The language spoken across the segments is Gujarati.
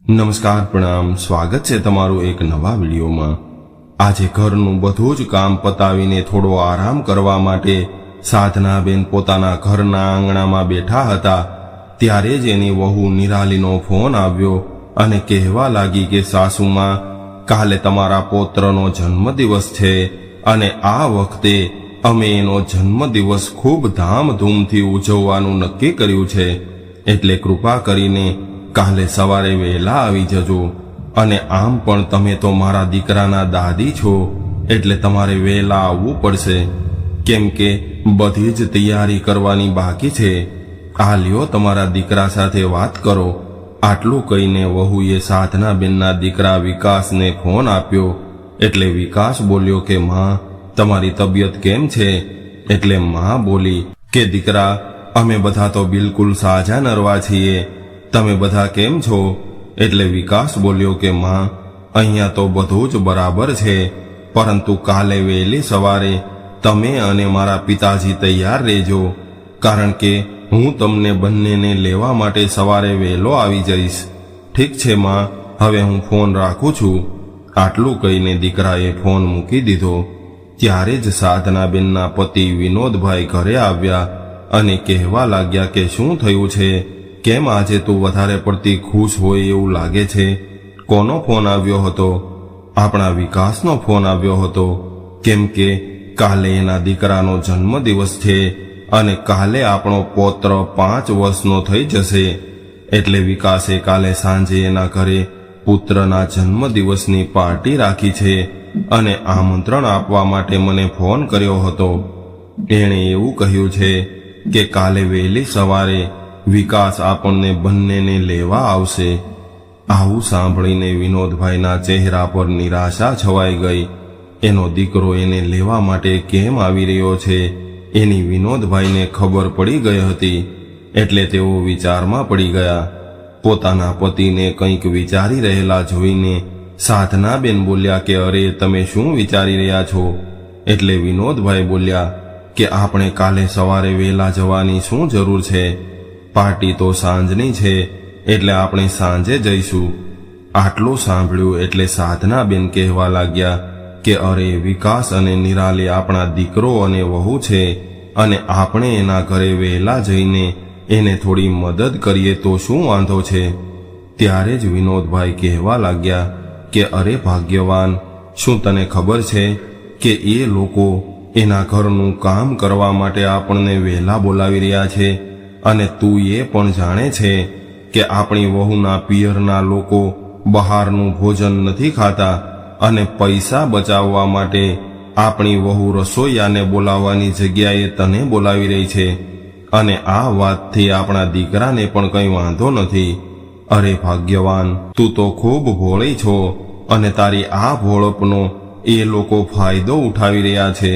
નમસ્કાર, પ્રણામ, સ્વાગત છે તમારું એક નવા વિડીયોમાં। આજે ઘરનું બધું જ કામ પતાવીને થોડો આરામ કરવા માટે સાધનાબેન પોતાના ઘરના આંગણામાં બેઠા હતા ત્યારે જ એની વહુ નિરાલીનો ફોન આવ્યો અને કહેવા લાગી કે સાસુમાં, કાલે તમારા પૌત્રનો જન્મદિવસ છે અને આ વખતે અમે એનો જન્મદિવસ ખૂબ ધામધૂમથી ઉજવવાનું નક્કી કર્યું છે, એટલે કૃપા કરીને કાલે સવારે વહેલા આવી જજો। અને આમ પણ તમે તો મારા દીકરાના દાદી છો, એટલે તમારે વહેલા આવવું પડશે, કેમ કે બધી જ તૈયારી કરવાની બાકી છે। આ લ્યો, તમારા દીકરા સાથે વાત કરો। આટલું કહીને વહુએ સાધનાબેનના દીકરા વિકાસને ફોન આપ્યો, એટલે વિકાસ બોલ્યો કે માં, તમારી તબિયત કેમ છે? એટલે માં બોલી કે દીકરા, અમે બધા તો બિલકુલ સાજા નરવા છીએ, તમે બધા કેમ છો? એટલે વિકાસ બોલ્યો કે માં, અહીંયા તો બધું જ બરાબર છે, પરંતુ કાલે વહેલી સવારે તમે અને મારા પિતાજી તૈયાર રહેજો, કારણ કે હું તમને બંનેને લેવા માટે સવારે વહેલો આવી જઈશ। ઠીક છે માં, હવે હું ફોન રાખું છું। આટલું કહીને દીકરાએ ફોન મૂકી દીધો। ત્યારે જ સાધનાબેનના પતિ વિનોદભાઈ ઘરે આવ્યા અને કહેવા લાગ્યા કે શું થયું છે? કેમ આજે તું વધારે પડતી ખુશ હોય એવું લાગે છે? કોનો ફોન આવ્યો હતો? આપણા વિકાસનો ફોન આવ્યો હતો, કેમ કે કાલે એના દીકરાનો જન્મદિવસ છે અને કાલે આપણો પૌત્ર 5 વર્ષનો થઈ જશે, એટલે વિકાસે કાલે સાંજે એના ઘરે પુત્રના જન્મદિવસની પાર્ટી રાખી છે અને આમંત્રણ આપવા માટે મને ફોન કર્યો હતો। એણે એવું કહ્યું છે કે કાલે વહેલી સવારે વિકાસ આપણને બંનેને લેવા આવશે। આવું સાંભળીને વિનોદભાઈના ચહેરા પર નિરાશા છવાઈ ગઈ। એનો દીકરો એને લેવા માટે કેમ આવી રહ્યો છે એની વિનોદભાઈને ખબર પડી ગઈ હતી, એટલે તેઓ વિચારમાં પડી ગયા। પોતાના પતિને કંઈક વિચારી રહેલા જોઈને સાધનાબેન બોલ્યા કે અરે, તમે શું વિચારી રહ્યા છો? એટલે વિનોદભાઈ બોલ્યા કે આપણે કાલે સવારે વહેલા જવાની શું જરૂર છે? પાર્ટી તો સાંજની છે, એટલે આપણે સાંજે જઈશું। આટલું સાંભળ્યું એટલે સાધનાબેન કહેવા લાગ્યા કે અરે, વિકાસ અને નિરાલી આપણા દીકરો અને વહુ છે અને આપણે એના ઘરે વહેલા જઈને એને થોડી મદદ કરીએ તો શું વાંધો છે? ત્યારે જ વિનોદભાઈ કહેવા લાગ્યા કે અરે ભાગ્યવાન, શું તને ખબર છે કે એ લોકો એના ઘરનું કામ કરવા માટે આપણને વહેલા બોલાવી રહ્યા છે, અને તું એ પણ જાણે છે કે આપણી વહુના પિયરના લોકો બહારનું ભોજન નથી ખાતા અને પૈસા બચાવવા માટે આપણી વહુ રસોઈયાને બોલાવવાની જગ્યાએ તને બોલાવી રહી છે, અને આ વાતથી આપણા દીકરાને પણ કંઈ વાંધો નથી। અરે ભાગ્યવાન, તું તો ખૂબ ભોળી છો અને તારી આ ભોળપનો એ લોકો ફાયદો ઉઠાવી રહ્યા છે।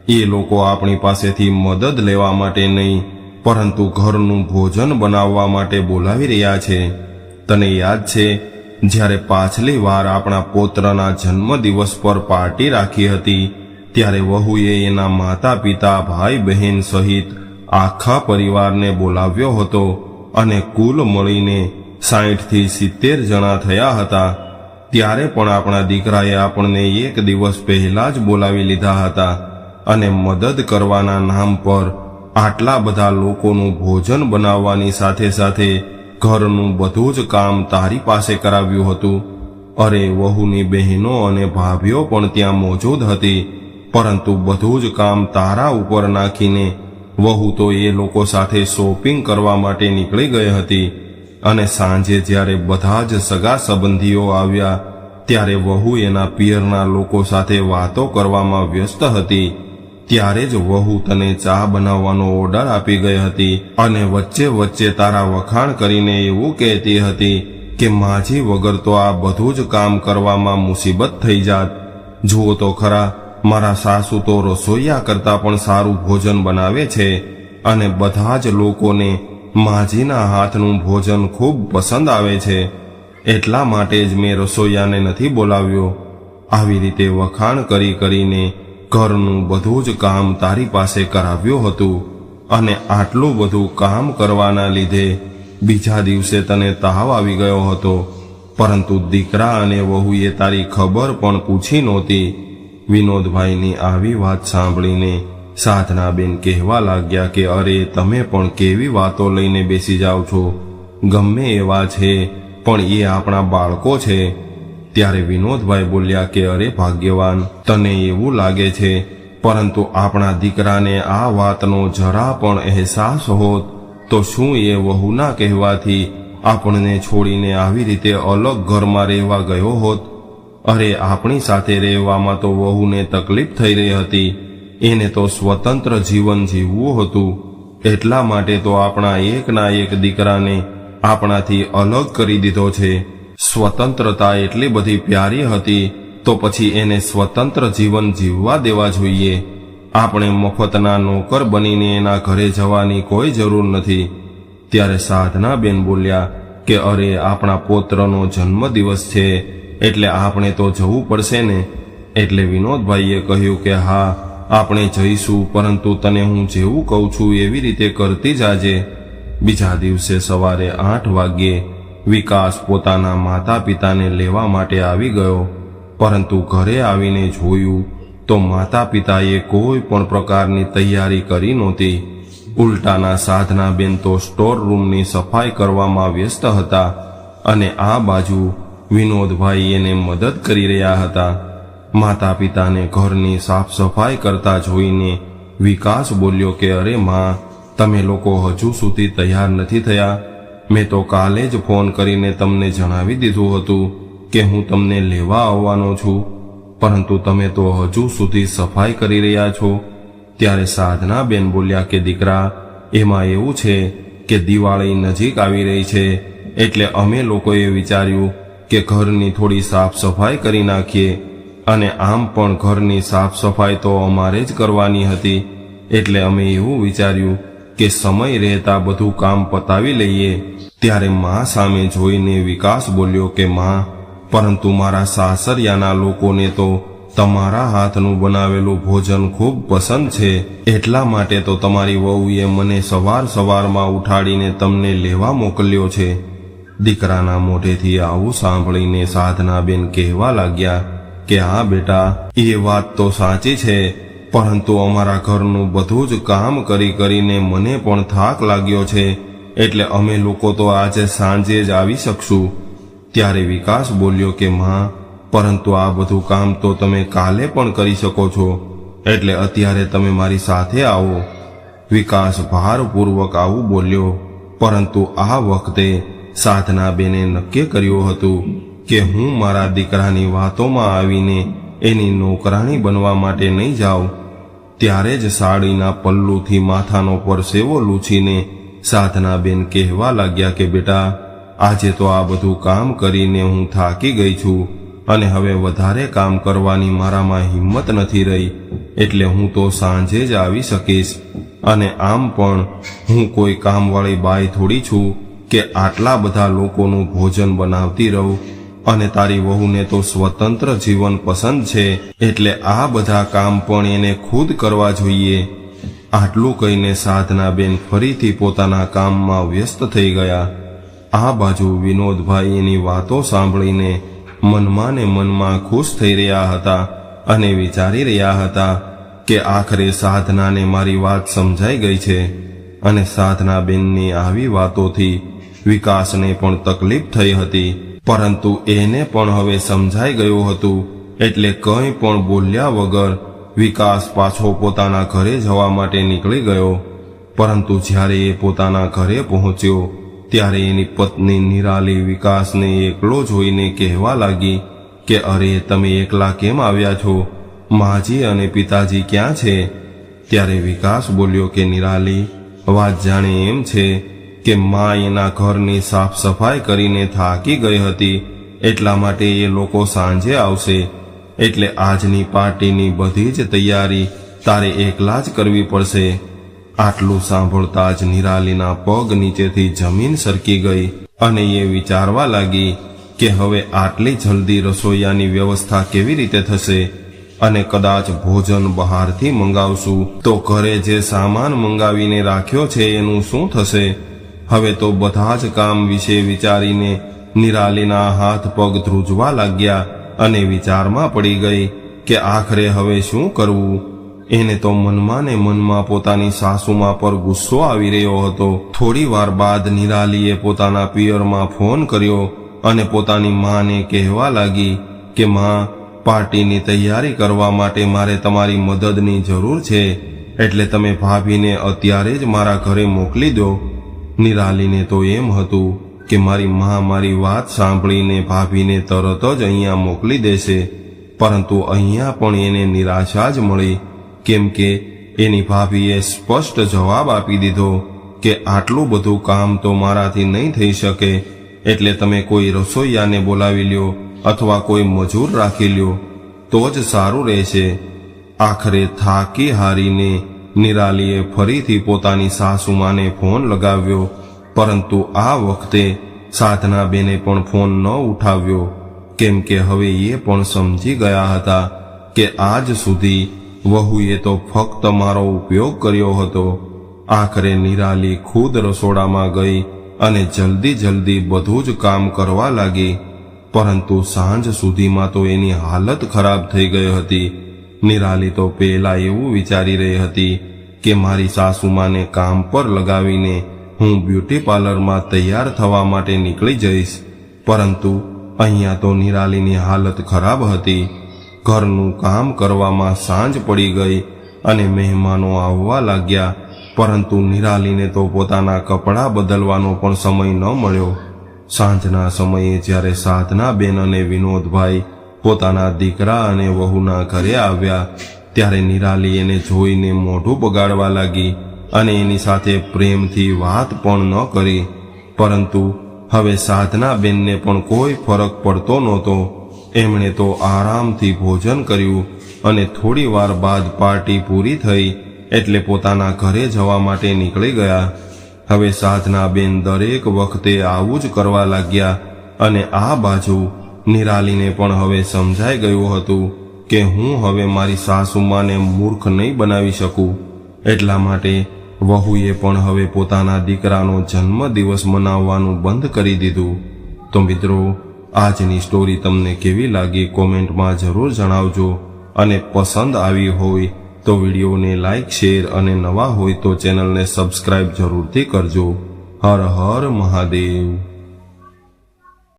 એ લોકો આપણી પાસેથી મદદ લેવા માટે નહીં, પરંતુ ઘરનું ભોજન બનાવવા માટે બોલાવી રહ્યા છે। તને યાદ છે જ્યારે પાછલી વાર આપણા પૌત્રના જન્મદિવસ પર પાર્ટી રાખી હતી ત્યારે વહુએ એના માતા પિતા, ભાઈ બહેન સહિત આખા પરિવારને બોલાવ્યો હતો અને કુલ મળીને 60 થી 70 જણા થયા હતા। ત્યારે પણ આપણા દીકરાએ આપણને એક દિવસ પહેલા જ બોલાવી લીધા હતા અને મદદ કરવાના નામ પર આટલા બધા લોકોનું ભોજન બનાવવાની સાથે સાથે ઘરનું બધું જ કામ તારી પાસે કરાવ્યું હતું। અરે, વહુની બહેનો અને ભાભીઓ પણ ત્યાં મોજૂદ હતી, પરંતુ બધું જ કામ તારા ઉપર નાખીને વહુ તો એ લોકો સાથે શોપિંગ કરવા માટે નીકળી ગઈ હતી, અને સાંજે જ્યારે બધા જ સગા સંબંધીઓ આવ્યા ત્યારે વહુ એના પિયરના લોકો સાથે વાતો કરવામાં વ્યસ્ત હતી। ત્યારે જ વહુ તને ચા બનાવવાનો ઓર્ડર આપી ગઈ હતી અને વચ્ચે વચ્ચે તારા વખાણ કરીને એવું કહેતી હતી કે માજી વગર તો આ બધું જ કામ કરવામાં મુસીબત થઈ જાત। જુઓ તો ખરા, મારા સાસુ તો રસોઈયા કરતાં પણ સારું ભોજન બનાવે છે અને બધા જ લોકોને માજીના હાથનું ભોજન ખૂબ પસંદ આવે છે, એટલા માટે જ મેં રસોઈયાને નથી બોલાવ્યો। આવી રીતે વખાણ કરી કરીને ઘરનું બધું જ કામ તારી પાસે કરાવ્યું હતું, અને આટલું બધું કામ કરવાના લીધે બીજા દિવસે તને તાવ આવી ગયો હતો પરંતુ દીકરા અને વહુએ તારી ખબર પણ પૂછી નહોતી. વિનોદભાઈની આવી વાત સાંભળીને સાધનાબેન કહેવા લાગ્યા કે અરે તમે પણ કેવી વાતો લઈને બેસી જાઓ છો. ગમે એવા છે પણ એ આપણા બાળકો છે. ત્યારે વિનોદભાઈ બોલ્યા કે અરે ભાગ્યવાન, તને એવું લાગે છે, પરંતુ આપણા દીકરાને આ વાતનો જરા પણ અહેસાસ હોત તો શું એ વહુના કહેવાથી આપણને છોડીને આવી રીતે અલગ ઘરમાં રહેવા ગયો હોત? અરે આપણી સાથે રહેવામાં તો વહુને તકલીફ થઈ રહી હતી. એને તો સ્વતંત્ર જીવન જીવવું હતું. એટલા માટે તો આપણા એકના એક દીકરાને આપણાથી અલગ કરી દીધો છે. સ્વતંત્રતા એટલી બધી પ્યારી હતી તો પછી એને સ્વતંત્ર જીવન જીવવા દેવા જોઈએ. આપણે મફતના નોકર બનીને એના ઘરે જવાની કોઈ જરૂર નથી. ત્યારે સાધનાબેન બોલ્યા કે અરે આપણા પૌત્રનો જન્મદિવસ છે એટલે આપણે તો જવું પડશે ને. એટલે વિનોદભાઈએ કહ્યું કે હા, આપણે જઈશું, પરંતુ તને હું જેવું કહું છું એવી રીતે કરતી જાજે. બીજા દિવસે સવારે 8 વાગ્યે વિકાસ પોતાના માતા પિતાને લેવા માટે આવી ગયો, પરંતુ ઘરે આવીને જોયું તો માતા પિતાએ કોઈ પણ પ્રકારની તૈયારી કરી નહોતી. ઉલટાના સાધનાબેન તો સ્ટોર રૂમની સફાઈ કરવામાં વ્યસ્ત હતા અને આ બાજુ વિનોદભાઈ એને મદદ કરી રહ્યા હતા. માતા પિતાને ઘરની સાફ સફાઈ કરતા જોઈને વિકાસ બોલ્યો કે અરે માં, તમે લોકો હજુ સુધી તૈયાર નથી થયા? મેં તો કાલે જ ફોન કરીને તમને જણાવી દીધું હતું કે હું તમને લેવા આવવાનો છું, પરંતુ તમે તો હજુ સુધી સફાઈ કરી રહ્યા છો. ત્યારે સાધનાબેન બોલ્યા કે દીકરા, એમાં એવું છે કે દિવાળી નજીક આવી રહી છે એટલે અમે લોકોએ વિચાર્યું કે ઘરની થોડી સાફ સફાઈ કરી નાખીએ. અને આમ પણ ઘરની સાફ સફાઈ તો અમારે જ કરવાની હતી, એટલે અમે એવું વિચાર્યું કે સમય રહેતા બધું કામ પતાવી લઈએ. ત્યારે માં સામે જોઈને વિકાસ બોલ્યો કે માં, પરંતુ મારા સાસરિયાના લોકોને તો તમારા હાથનું બનાવેલું ભોજન ખૂબ પસંદ છે, એટલા માટે તો તમારી વહુએ મને સવારમાં ઉઠાડીને તમને લેવા મોકલ્યો છે. દીકરાના મોઢેથી આવું સાંભળીને સાધનાબેન કહેવા લાગ્યા કે હા બેટા, એ વાત તો સાચી છે, પરંતુ અમારા ઘરનું બધું જ કામ કરી કરીને મને પણ થાક લાગ્યો છે, એટલે અમે લોકો તો આજે સાંજે જ આવી શકશું. ત્યારે વિકાસ બોલ્યો કે માં, પરંતુ આ બધું કામ તો તમે કાલે પણ કરી શકો છો, એટલે અત્યારે તમે મારી સાથે આવો. વિકાસ ભારપૂર્વક આવું બોલ્યો, પરંતુ આ વખતે સાધનાબેને નક્કી કર્યું હતું કે હું મારા દીકરાની વાતોમાં આવીને એની નોકરાણી બનવા માટે નહીં જાઉં. ત્યારે જ સાડીના પલ્લુથી માથાનો પરસેવો લૂછીને સાધનાબેન કહેવા લાગ્યા કે બેટા, આજે તો આ બધું કામ કરીને હું થાકી ગઈ છું અને હવે વધારે કામ કરવાની મારામાં હિંમત નથી રહી, એટલે હું તો સાંજે જ આવી શકીશ. અને આમ પણ હું કોઈ કામવાળી બાઈ થોડી છું કે આટલા બધા લોકોનું ભોજન બનાવતી રહું. અને તારી વહુને તો સ્વતંત્ર જીવન પસંદ છે, એટલે આ બધા કામ પણ એને ખુદ કરવા જોઈએ. આટલું કહીને સાધનાબેન ફરીથી પોતાના કામમાં વ્યસ્ત થઈ ગયા. આ બાજુ વિનોદભાઈ એની વાતો સાંભળીને મનમાં ને મનમાં ખુશ થઈ રહ્યા હતા અને વિચારી રહ્યા હતા કે આખરે સાધનાને મારી વાત સમજાઈ ગઈ છે. અને સાધનાબેનની આવી વાતોથી વિકાસને પણ તકલીફ થઈ હતી, પરંતુ એને પણ હવે સમજાઈ ગયું હતું, એટલે કંઈ પણ બોલ્યા વગર વિકાસ પાછો પોતાના ઘરે જવા માટે નીકળી ગયો. પરંતુ જ્યારે એ પોતાના ઘરે પહોંચ્યો ત્યારે એની પત્ની નિરાલી વિકાસને એકલો જોઈને કહેવા લાગી કે અરે તમે એકલા કેમ આવ્યા છો? માજી અને પિતાજી ક્યાં છે? ત્યારે વિકાસ બોલ્યો કે નિરાલી, વાત જાણે એમ છે કે માં એના ઘરની સાફ સફાઈ કરીને થાકી ગઈ હતી, એટલા માટે એ લોકો સાંજે આવશે, એટલે આજની પાર્ટીની બધી જ તૈયારી તારે એકલા જ કરવી પડશે. આટલું સાંભળતા જ નિરાલીના પગ નીચેથી જમીન સરકી ગઈ અને એ વિચારવા લાગી કે હવે આટલી જલ્દી રસોઈયાની વ્યવસ્થા કેવી રીતે થશે, અને કદાચ ભોજન બહારથી મંગાવશું તો ઘરે જે સામાન મંગાવીને રાખ્યો છે એનું શું થશે? હવે તો બધા જ કામ વિશે વિચારીને નિરાલીના હાથ પગ ધ્રુજવા લાગ્યા અને વિચારમાં પડી ગઈ કે આખરે હવે શું કરવું. એને તો મનમાં ને મનમાં પોતાની સાસુમા પર ગુસ્સો આવી રહ્યો હતો. થોડી વાર બાદ નિરાલીએ પોતાના પિયરમાં ફોન કર્યો અને પોતાની માને કહેવા લાગી કે માં, પાર્ટીની તૈયારી કરવા માટે મારે તમારી મદદની જરૂર છે, એટલે તમે ભાભીને અત્યારે જ મારા ઘરે મોકલી દો. નિરાલીને તો એમ હતું કે મારી માં મારી વાત સાંભળીને ભાભીને તરત જ અહીંયા મોકલી દેશે, પરંતુ અહીંયા પણ એને નિરાશા જ મળી, કેમ કે એની ભાભીએ સ્પષ્ટ જવાબ આપી દીધો કે આટલું બધું કામ તો મારાથી નહીં થઈ શકે, એટલે તમે કોઈ રસોઈયાને બોલાવી લ્યો અથવા કોઈ મજૂર રાખી લ્યો તો જ સારું રહેશે. આખરે થાકી હારીને નિરાલીએ ફરીથી પોતાની સાસુમાને ફોન લગાવ્યો, પરંતુ આ વખતે સાધનાબેને પણ ફોન ન ઉઠાવ્યો, કેમ કે હવે એ પણ સમજી ગયા હતા કે આજ સુધી વહુએ તો ફક્ત મારો ઉપયોગ કર્યો હતો. આખરે નિરાલી ખુદ રસોડામાં ગઈ અને જલ્દી બધું જ કામ કરવા લાગી, પરંતુ સાંજ સુધીમાં તો એની હાલત ખરાબ થઈ ગઈ હતી. નિરાલી તો પહેલા એવું વિચારી રહી હતી કે મારી સાસુમાને કામ પર લગાવીને હું બ્યુટી પાર્લરમાં તૈયાર થવા માટે નીકળી જઈશ, પરંતુ અહીંયા તો નિરાલીની હાલત ખરાબ હતી. ઘરનું કામ કરવામાં સાંજ પડી ગઈ અને મહેમાનો આવવા લાગ્યા, પરંતુ નિરાલીને તો પોતાના કપડાં બદલવાનો પણ સમય ન મળ્યો. સાંજના સમયે જ્યારે સાધનાબેન અને વિનોદભાઈ પોતાના દીકરા અને વહુના ઘરે આવ્યા, ત્યારે નિરાલી એને જોઈને મોઢું બગાડવા લાગી અને એની સાથે પ્રેમથી વાત પણ ન કરી. પરંતુ હવે સાધનાબેનને પણ કોઈ ફરક પડતો નહોતો. એમણે તો આરામથી ભોજન કર્યું અને થોડી વાર બાદ પાર્ટી પૂરી થઈ એટલે પોતાના ઘરે જવા માટે નીકળી ગયા. હવે સાધનાબેન દરેક વખતે આવું જ કરવા લાગ્યા અને આ બાજુ નિરાલીને પણ હવે સમજાઈ ગયું હતું કે હું હવે મારી સાસુમાને મૂર્ખ નહીં બનાવી શકું. એટલા માટે વહુએ પણ હવે પોતાના દીકરાનો જન્મદિવસ મનાવવાનું બંધ કરી દીધું. તો મિત્રો, આજની સ્ટોરી તમને કેવી લાગી કોમેન્ટમાં જરૂર જણાવજો, અને પસંદ આવી હોય તો વિડીયોને લાઈક, શેર અને નવા હોય તો ચેનલને સબસ્ક્રાઇબ જરૂરથી કરજો. હર હર મહાદેવ.